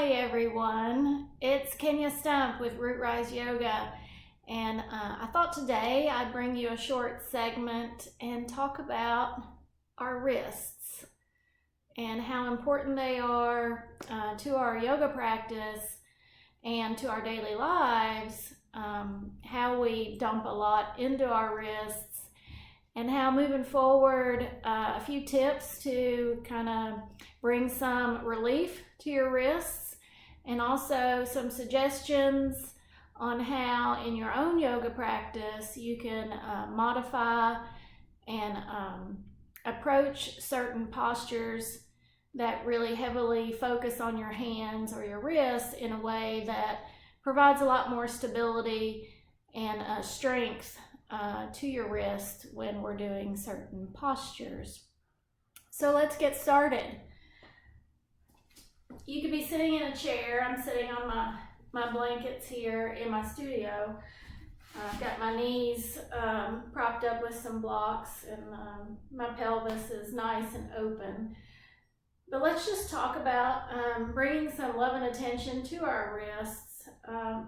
Hi everyone, it's Kenya Stump with Root Rise Yoga, and I thought today I'd bring you a short segment and talk about our wrists and how important they are to our yoga practice and to our daily lives, how we dump a lot into our wrists, and how moving forward, a few tips to kind of bring some relief to your wrists, and also some suggestions on how in your own yoga practice you can modify and approach certain postures that really heavily focus on your hands or your wrists in a way that provides a lot more stability and strength to your wrist when we're doing certain postures. So let's get started. You could be sitting in a chair. I'm sitting on my blankets here in my studio. I've got my knees propped up with some blocks, and my pelvis is nice and open. But let's just talk about bringing some love and attention to our wrists.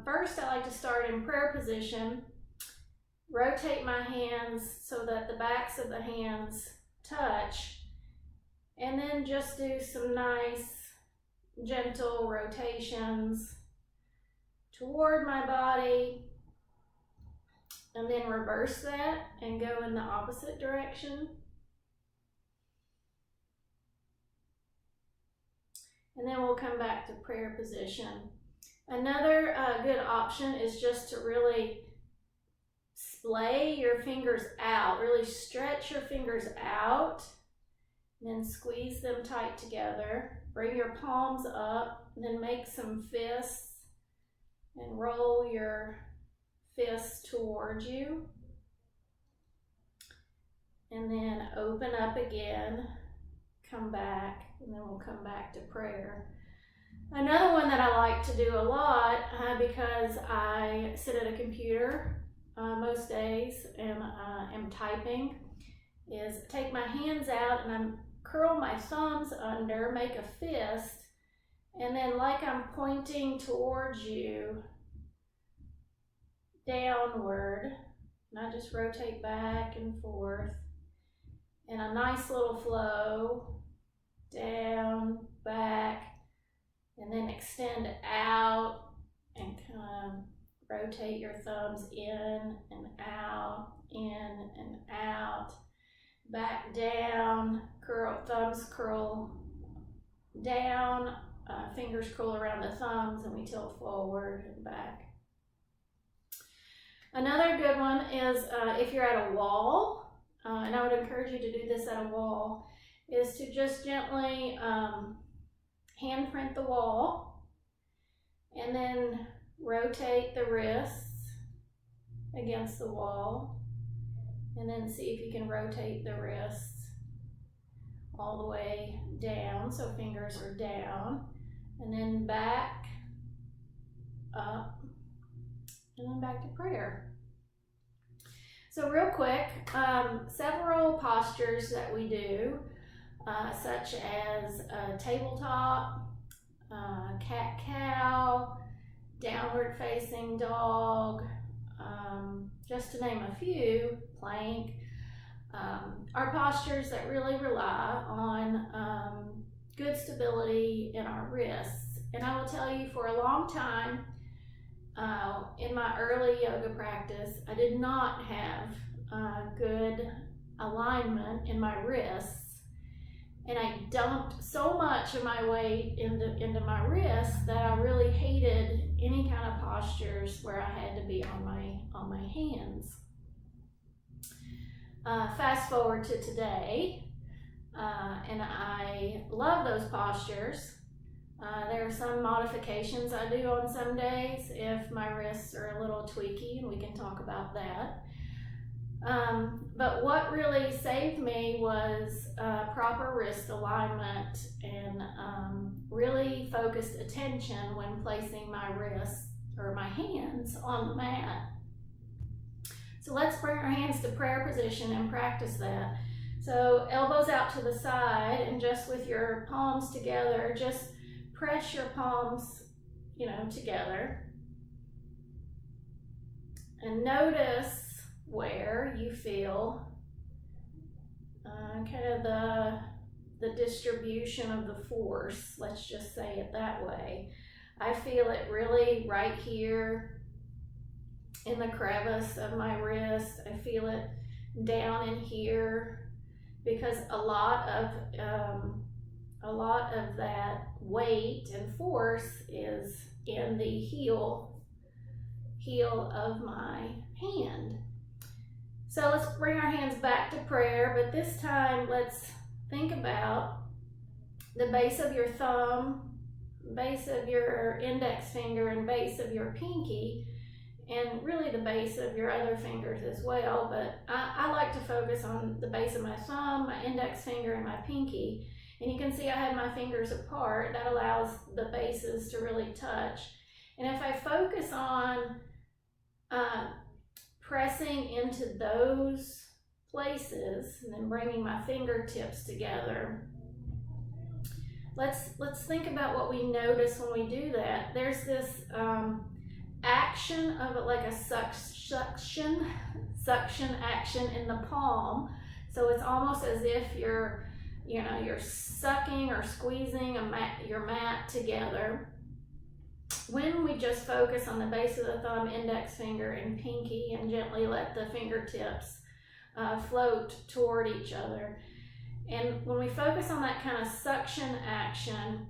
First, I like to start in prayer position. Rotate my hands so that the backs of the hands touch, and then just do some nice gentle rotations toward my body, and then reverse that and go in the opposite direction. And then we'll come back to prayer position. Another good option is just to really splay your fingers out, really stretch your fingers out, and then squeeze them tight together. Bring your palms up, and then make some fists and roll your fists towards you. And then open up again, come back, and then we'll come back to prayer. Another one that I like to do a lot because I sit at a computer most days and am typing, is take my hands out and I'm curl my thumbs under, make a fist, and then like I'm pointing towards you, downward, and I just rotate back and forth in a nice little flow, down, back, and then extend out and kind of rotate your thumbs in and out, in and out, back down, curl, thumbs curl down, fingers curl around the thumbs, and we tilt forward and back. Another good one is if you're at a wall, and I would encourage you to do this at a wall, is to just gently handprint the wall and then rotate the wrists against the wall, and then see if you can rotate the wrists all the way down, so fingers are down, and then back, up, and then back to prayer. So real quick, several postures that we do, such as tabletop, cat-cow, downward facing dog, just to name a few, plank, are postures that really rely on good stability in our wrists. And I will tell you, for a long time, in my early yoga practice, I did not have good alignment in my wrists. And I dumped so much of my weight into my wrists that I really hated any kind of postures where I had to be on my hands. Fast forward to today, and I love those postures. There are some modifications I do on some days if my wrists are a little tweaky, and we can talk about that. But what really saved me was proper wrist alignment and really focused attention when placing my wrists or my hands on the mat. So let's bring our hands to prayer position and practice that. So elbows out to the side, and just with your palms together, just press your palms, together. And notice where you feel kind of the distribution of the force, let's just say it that way. I feel it really right here in the crevice of my wrist. I feel it down in here because a lot of that weight and force is in the heel of my hand. So let's bring our hands back to prayer, but this time let's think about the base of your thumb, base of your index finger, and base of your pinky, and really the base of your other fingers as well. But I like to focus on the base of my thumb, my index finger, and my pinky. And you can see I have my fingers apart. That allows the bases to really touch. And if I focus on pressing into those places and then bringing my fingertips together, let's think about what we notice when we do that. There's this action of it, like a suction action in the palm. So it's almost as if you're sucking or squeezing your mat together. When we just focus on the base of the thumb, index finger, and pinky, and gently let the fingertips float toward each other. And when we focus on that kind of suction action,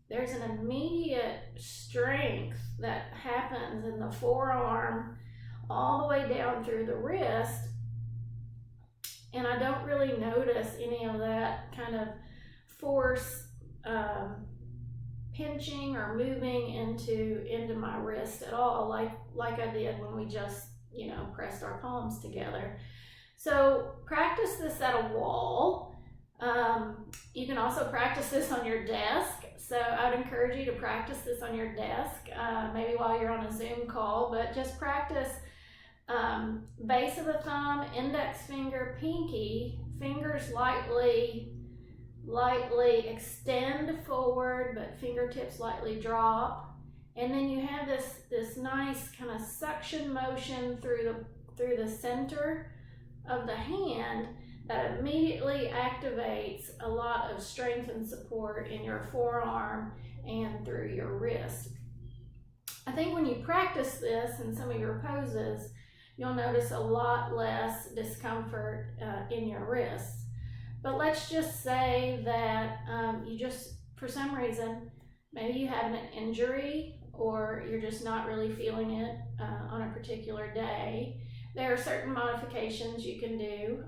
there's an immediate strength that happens in the forearm all the way down through the wrist. And I don't really notice any of that kind of force pinching or moving into my wrist at all, like I did when we just pressed our palms together. So practice this at a wall. You can also practice this on your desk. So I would encourage you to practice this on your desk, maybe while you're on a Zoom call, but just practice base of the thumb, index finger, pinky, fingers lightly extend forward, but fingertips lightly drop. And then you have this nice kind of suction motion through the center of the hand that immediately activates a lot of strength and support in your forearm and through your wrist. I think when you practice this in some of your poses, you'll notice a lot less discomfort in your wrists. But let's just say that you just, for some reason, maybe you have an injury or you're just not really feeling it on a particular day. There are certain modifications you can do.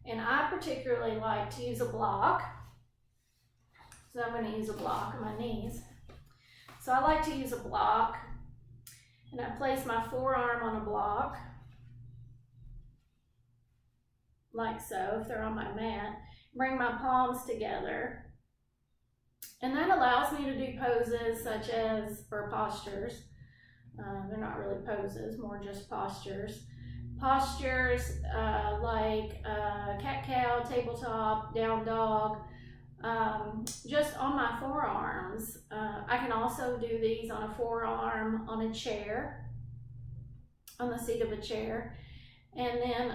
And I particularly like to use a block. So I'm going to use a block on my knees. So I like to use a block, and I place my forearm on a block, like so, if they're on my mat. Bring my palms together. And that allows me to do poses such as, or postures. They're not really poses, more just postures. Postures like cat-cow, tabletop, down dog, just on my forearms. I can also do these on a forearm on a chair, on the seat of a chair. And then,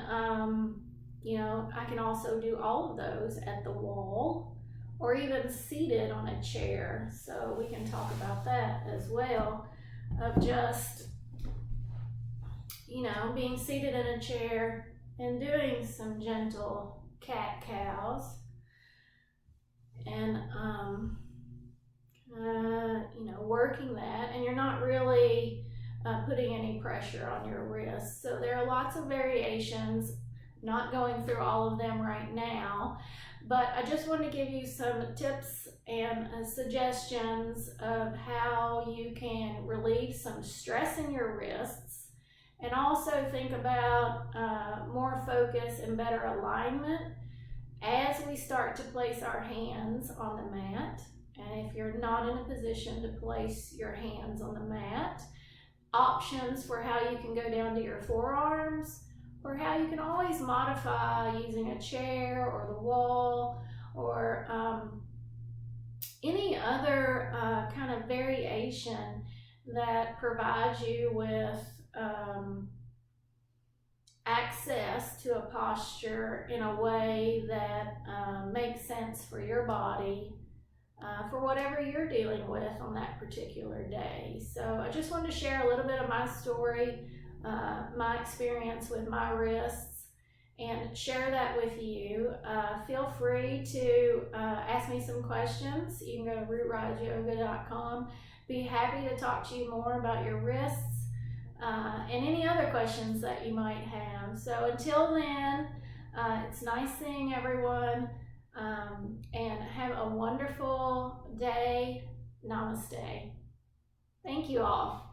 I can also do all of those at the wall or even seated on a chair. So we can talk about that as well, of just, being seated in a chair and doing some gentle cat-cows and, working that, and you're not really putting any pressure on your wrists. So there are lots of variations, not going through all of them right now, but I just want to give you some tips and suggestions of how you can relieve some stress in your wrists, and also think about more focus and better alignment as we start to place our hands on the mat. And if you're not in a position to place your hands on the mat, options for how you can go down to your forearms, or how you can always modify using a chair or the wall, or any other kind of variation that provides you with access to a posture in a way that makes sense for your body, for whatever you're dealing with on that particular day. So I just wanted to share a little bit of my story, my experience with my wrists, and share that with you. Feel free to ask me some questions. You can go to rootriseyoga.com. Be happy to talk to you more about your wrists and any other questions that you might have. So until then, it's nice seeing everyone, and have a wonderful day. Namaste. Thank you all.